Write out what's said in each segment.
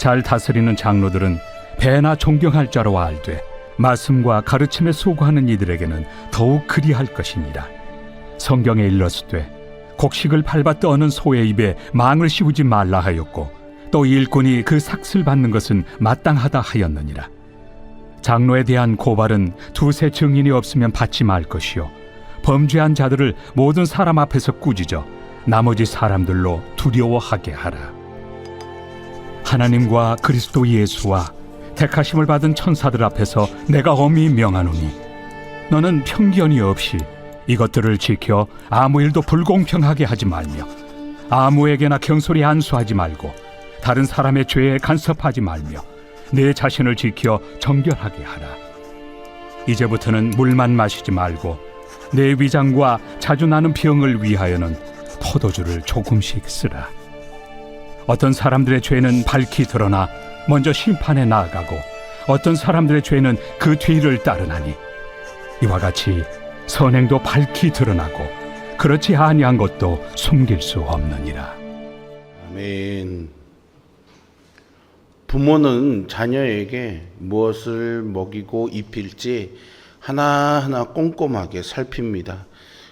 잘 다스리는 장로들은 배나 존경할 자로 알되 말씀과 가르침에 소구하는 이들에게는 더욱 그리할 것이니라. 성경에 일렀으되 곡식을 밟아 떠는 소의 입에 망을 씌우지 말라 하였고 또 일꾼이 그 삭슬 받는 것은 마땅하다 하였느니라. 장로에 대한 고발은 두세 증인이 없으면 받지 말 것이요 범죄한 자들을 모든 사람 앞에서 꾸짖어 나머지 사람들로 두려워하게 하라. 하나님과 그리스도 예수와 택하심을 받은 천사들 앞에서 내가 엄히 명하노니 너는 편견이 없이 이것들을 지켜 아무 일도 불공평하게 하지 말며 아무에게나 경솔히 안수하지 말고 다른 사람의 죄에 간섭하지 말며 내 자신을 지켜 정결하게 하라. 이제부터는 물만 마시지 말고 내 위장과 자주 나는 병을 위하여는 포도주를 조금씩 쓰라. 어떤 사람들의 죄는 밝히 드러나 먼저 심판에 나아가고 어떤 사람들의 죄는 그 뒤를 따르나니 이와 같이 선행도 밝히 드러나고 그렇지 아니한 것도 숨길 수 없느니라. 아멘. 부모는 자녀에게 무엇을 먹이고 입힐지 하나하나 꼼꼼하게 살핍니다.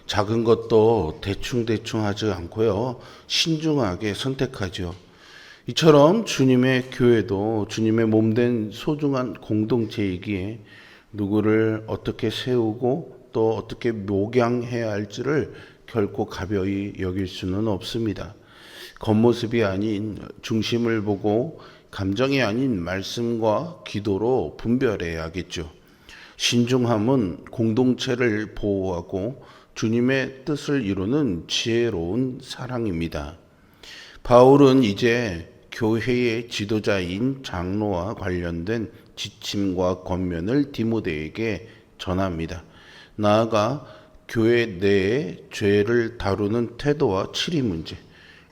작은 것도 대충대충 하지 않고요, 신중하게 선택하죠. 이처럼 주님의 교회도 주님의 몸된 소중한 공동체이기에 누구를 어떻게 세우고 또 어떻게 목양해야 할지를 결코 가벼이 여길 수는 없습니다. 겉모습이 아닌 중심을 보고 감정이 아닌 말씀과 기도로 분별해야겠죠. 신중함은 공동체를 보호하고 주님의 뜻을 이루는 지혜로운 사랑입니다. 바울은 이제 교회의 지도자인 장로와 관련된 지침과 권면을 디모데에게 전합니다. 나아가 교회 내의 죄를 다루는 태도와 치리 문제,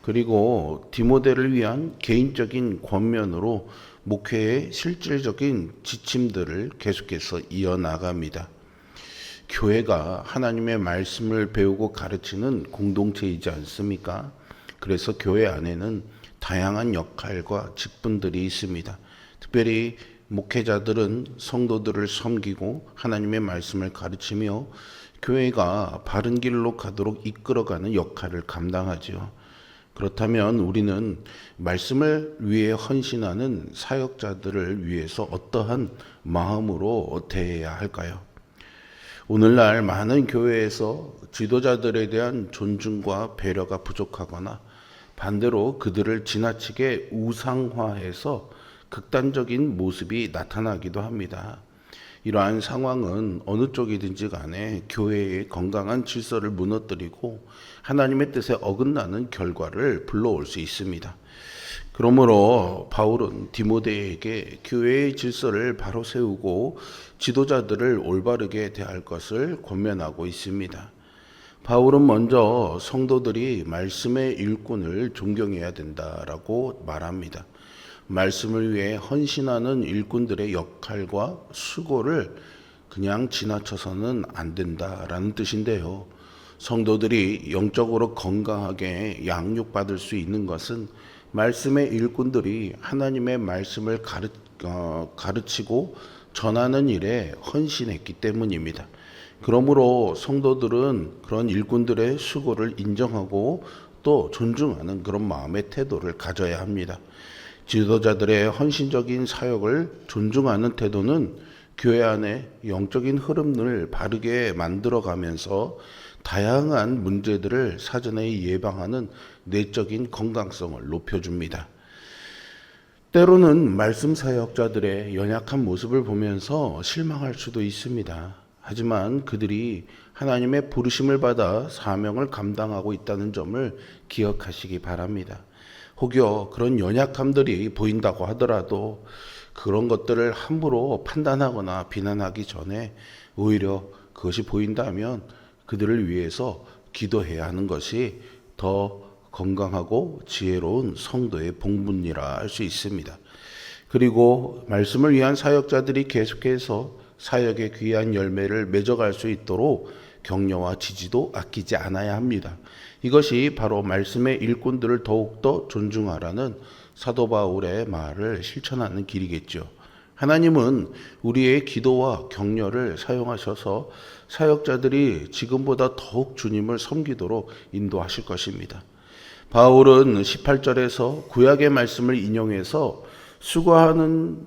그리고 디모데를 위한 개인적인 권면으로 목회의 실질적인 지침들을 계속해서 이어나갑니다. 교회가 하나님의 말씀을 배우고 가르치는 공동체이지 않습니까? 그래서 교회 안에는 다양한 역할과 직분들이 있습니다. 특별히 목회자들은 성도들을 섬기고 하나님의 말씀을 가르치며 교회가 바른 길로 가도록 이끌어가는 역할을 감당하죠. 그렇다면 우리는 말씀을 위해 헌신하는 사역자들을 위해서 어떠한 마음으로 대해야 할까요? 오늘날 많은 교회에서 지도자들에 대한 존중과 배려가 부족하거나 반대로 그들을 지나치게 우상화해서 극단적인 모습이 나타나기도 합니다. 이러한 상황은 어느 쪽이든지 간에 교회의 건강한 질서를 무너뜨리고 하나님의 뜻에 어긋나는 결과를 불러올 수 있습니다. 그러므로 바울은 디모데에게 교회의 질서를 바로 세우고 지도자들을 올바르게 대할 것을 권면하고 있습니다. 바울은 먼저 성도들이 말씀의 일꾼을 존경해야 된다라고 말합니다. 말씀을 위해 헌신하는 일꾼들의 역할과 수고를 그냥 지나쳐서는 안 된다라는 뜻인데요. 성도들이 영적으로 건강하게 양육받을 수 있는 것은 말씀의 일꾼들이 하나님의 말씀을 가르치고 전하는 일에 헌신했기 때문입니다. 그러므로 성도들은 그런 일꾼들의 수고를 인정하고 또 존중하는 그런 마음의 태도를 가져야 합니다. 지도자들의 헌신적인 사역을 존중하는 태도는 교회 안에 영적인 흐름을 바르게 만들어가면서 다양한 문제들을 사전에 예방하는 내적인 건강성을 높여줍니다. 때로는 말씀 사역자들의 연약한 모습을 보면서 실망할 수도 있습니다. 하지만 그들이 하나님의 부르심을 받아 사명을 감당하고 있다는 점을 기억하시기 바랍니다. 혹여 그런 연약함들이 보인다고 하더라도 그런 것들을 함부로 판단하거나 비난하기 전에 오히려 그것이 보인다면 그들을 위해서 기도해야 하는 것이 더 건강하고 지혜로운 성도의 본분이라 할 수 있습니다. 그리고 말씀을 위한 사역자들이 계속해서 사역의 귀한 열매를 맺어갈 수 있도록 격려와 지지도 아끼지 않아야 합니다. 이것이 바로 말씀의 일꾼들을 더욱더 존중하라는 사도 바울의 말을 실천하는 길이겠죠. 하나님은 우리의 기도와 격려를 사용하셔서 사역자들이 지금보다 더욱 주님을 섬기도록 인도하실 것입니다. 바울은 18절에서 구약의 말씀을 인용해서 수고하는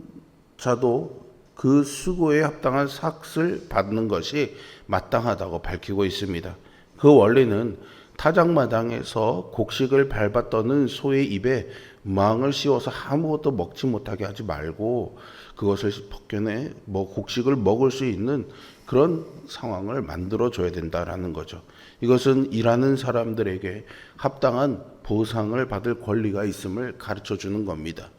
자도 그 수고에 합당한 삭을 받는 것이 마땅하다고 밝히고 있습니다. 그 원리는 타작마당에서 곡식을 밟아 떠는 소의 입에 망을 씌워서 아무것도 먹지 못하게 하지 말고 그것을 벗겨내 곡식을 먹을 수 있는 그런 상황을 만들어 줘야 된다라는 거죠. 이것은 일하는 사람들에게 합당한 보상을 받을 권리가 있음을 가르쳐 주는 겁니다.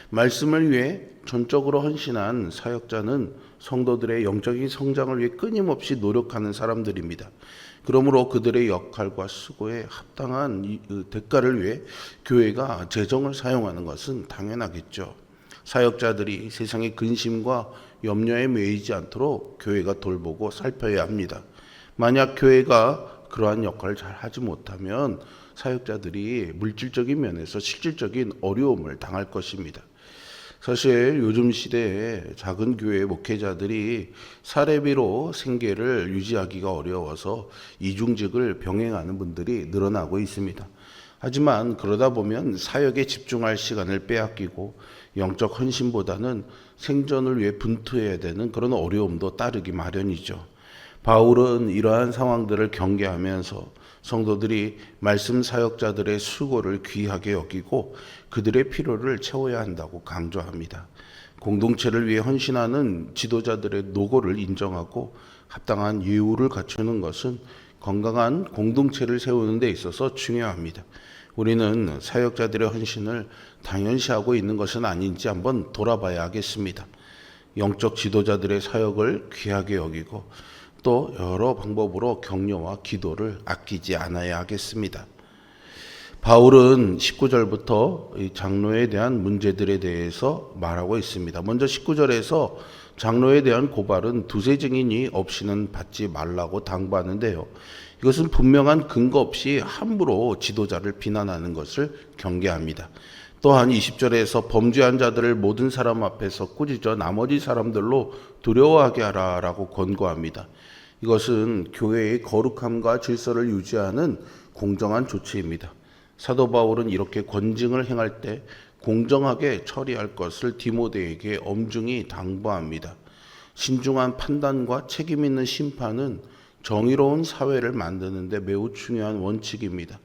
말씀을 위해 전적으로 헌신한 사역자는 성도들의 영적인 성장을 위해 끊임없이 노력하는 사람들입니다. 그러므로 그들의 역할과 수고에 합당한 대가를 위해 교회가 재정을 사용하는 것은 당연하겠죠. 사역자들이 세상의 근심과 염려에 매이지 않도록 교회가 돌보고 살펴야 합니다. 만약 교회가 그러한 역할을 잘 하지 못하면 사역자들이 물질적인 면에서 실질적인 어려움을 당할 것입니다. 사실 요즘 시대에 작은 교회 목회자들이 사례비로 생계를 유지하기가 어려워서 이중직을 병행하는 분들이 늘어나고 있습니다. 하지만 그러다 보면 사역에 집중할 시간을 빼앗기고 영적 헌신보다는 생존을 위해 분투해야 되는 그런 어려움도 따르기 마련이죠. 바울은 이러한 상황들을 경계하면서 성도들이 말씀 사역자들의 수고를 귀하게 여기고 그들의 필요를 채워야 한다고 강조합니다. 공동체를 위해 헌신하는 지도자들의 노고를 인정하고 합당한 예우를 갖추는 것은 건강한 공동체를 세우는 데 있어서 중요합니다. 우리는 사역자들의 헌신을 당연시하고 있는 것은 아닌지 한번 돌아봐야 하겠습니다. 영적 지도자들의 사역을 귀하게 여기고 또 여러 방법으로 격려와 기도를 아끼지 않아야 하겠습니다. 바울은 19절부터 장로에 대한 문제들에 대해서 말하고 있습니다. 먼저 19절에서 장로에 대한 고발은 두세 증인이 없이는 받지 말라고 당부하는데요. 이것은 분명한 근거 없이 함부로 지도자를 비난하는 것을 경계합니다. 또한 20절에서 범죄한 자들을 모든 사람 앞에서 꾸짖어 나머지 사람들로 두려워하게 하라라고 권고합니다. 이것은 교회의 거룩함과 질서를 유지하는 공정한 조치입니다. 사도 바울은 이렇게 권징을 행할 때 공정하게 처리할 것을 디모데에게 엄중히 당부합니다. 신중한 판단과 책임 있는 심판은 정의로운 사회를 만드는 데 매우 중요한 원칙입니다.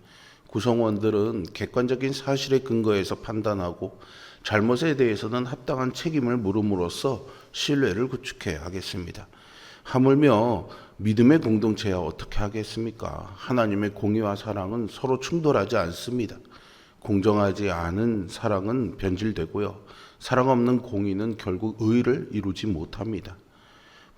구성원들은 객관적인 사실에 근거해서 판단하고 잘못에 대해서는 합당한 책임을 물음으로써 신뢰를 구축해야 하겠습니다. 하물며 믿음의 공동체야 어떻게 하겠습니까? 하나님의 공의와 사랑은 서로 충돌하지 않습니다. 공정하지 않은 사랑은 변질되고요. 사랑 없는 공의는 결국 의를 이루지 못합니다.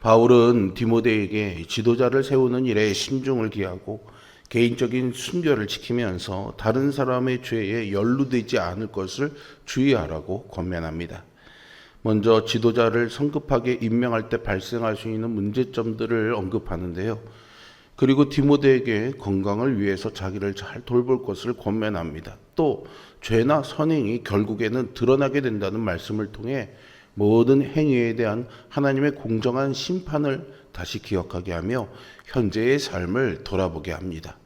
바울은 디모데에게 지도자를 세우는 일에 신중을 기하고 개인적인 순결을 지키면서 다른 사람의 죄에 연루되지 않을 것을 주의하라고 권면합니다. 먼저 지도자를 성급하게 임명할 때 발생할 수 있는 문제점들을 언급하는데요. 그리고 디모데에게 건강을 위해서 자기를 잘 돌볼 것을 권면합니다. 또 죄나 선행이 결국에는 드러나게 된다는 말씀을 통해 모든 행위에 대한 하나님의 공정한 심판을 다시 기억하게 하며 현재의 삶을 돌아보게 합니다.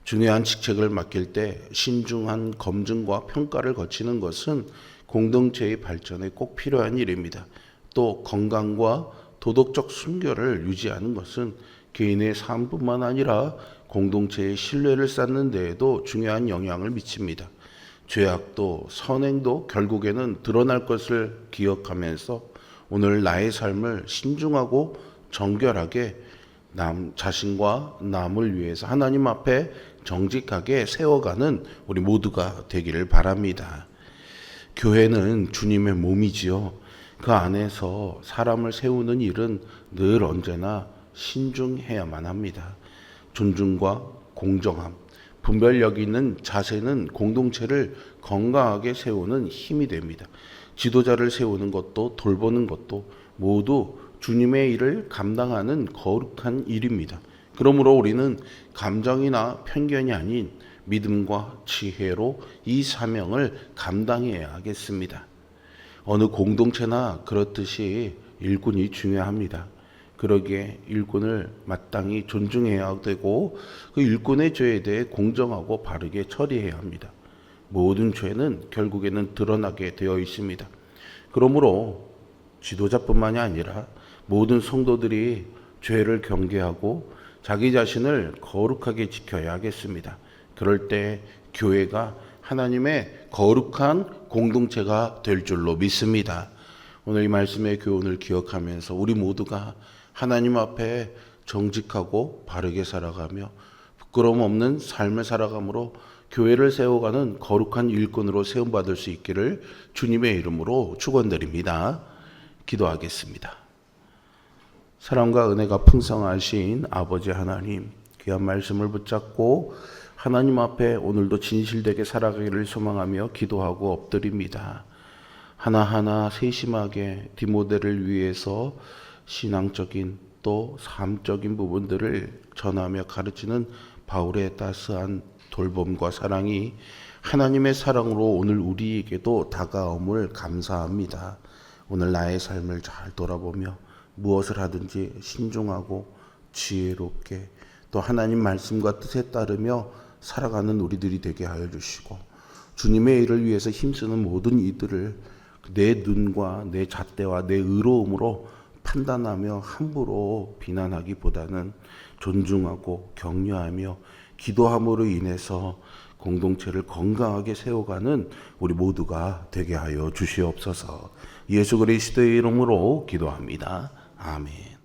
중요한 직책을 맡길 때 신중한 검증과 평가를 거치는 것은 공동체의 발전에 꼭 필요한 일입니다. 또 건강과 도덕적 순결을 유지하는 것은 개인의 삶뿐만 아니라 공동체의 신뢰를 쌓는 데에도 중요한 영향을 미칩니다. 죄악도 선행도 결국에는 드러날 것을 기억하면서 오늘 나의 삶을 신중하고 정결하게 자신과 남을 위해서 하나님 앞에 정직하게 세워가는 우리 모두가 되기를 바랍니다. 교회는 주님의 몸이지요. 그 안에서 사람을 세우는 일은 늘 언제나 신중해야만 합니다. 존중과 공정함, 분별력 있는 자세는 공동체를 건강하게 세우는 힘이 됩니다. 지도자를 세우는 것도 돌보는 것도 모두 주님의 일을 감당하는 거룩한 일입니다. 그러므로 우리는 감정이나 편견이 아닌 믿음과 지혜로 이 사명을 감당해야 하겠습니다. 어느 공동체나 그렇듯이 일꾼이 중요합니다. 그러기에 일꾼을 마땅히 존중해야 되고 그 일꾼의 죄에 대해 공정하고 바르게 처리해야 합니다. 모든 죄는 결국에는 드러나게 되어 있습니다. 그러므로 지도자뿐만이 아니라 모든 성도들이 죄를 경계하고 자기 자신을 거룩하게 지켜야 하겠습니다. 그럴 때 교회가 하나님의 거룩한 공동체가 될 줄로 믿습니다. 오늘 이 말씀의 교훈을 기억하면서 우리 모두가 하나님 앞에 정직하고 바르게 살아가며 부끄러움 없는 삶을 살아감으로 교회를 세워가는 거룩한 일꾼으로 세움받을 수 있기를 주님의 이름으로 축원드립니다. 기도하겠습니다. 사랑과 은혜가 풍성하신 아버지 하나님, 귀한 말씀을 붙잡고 하나님 앞에 오늘도 진실되게 살아가기를 소망하며 기도하고 엎드립니다. 하나하나 세심하게 디모데를 위해서 신앙적인 또 삶적인 부분들을 전하며 가르치는 바울의 따스한 돌봄과 사랑이 하나님의 사랑으로 오늘 우리에게도 다가옴을 감사합니다. 오늘 나의 삶을 잘 돌아보며 무엇을 하든지 신중하고 지혜롭게 또 하나님 말씀과 뜻에 따르며 살아가는 우리들이 되게 하여 주시고 주님의 일을 위해서 힘쓰는 모든 이들을 내 눈과 내 잣대와 내 의로움으로 판단하며 함부로 비난하기보다는 존중하고 격려하며 기도함으로 인해서 공동체를 건강하게 세워가는 우리 모두가 되게 하여 주시옵소서. 예수 그리스도의 이름으로 기도합니다. 아멘.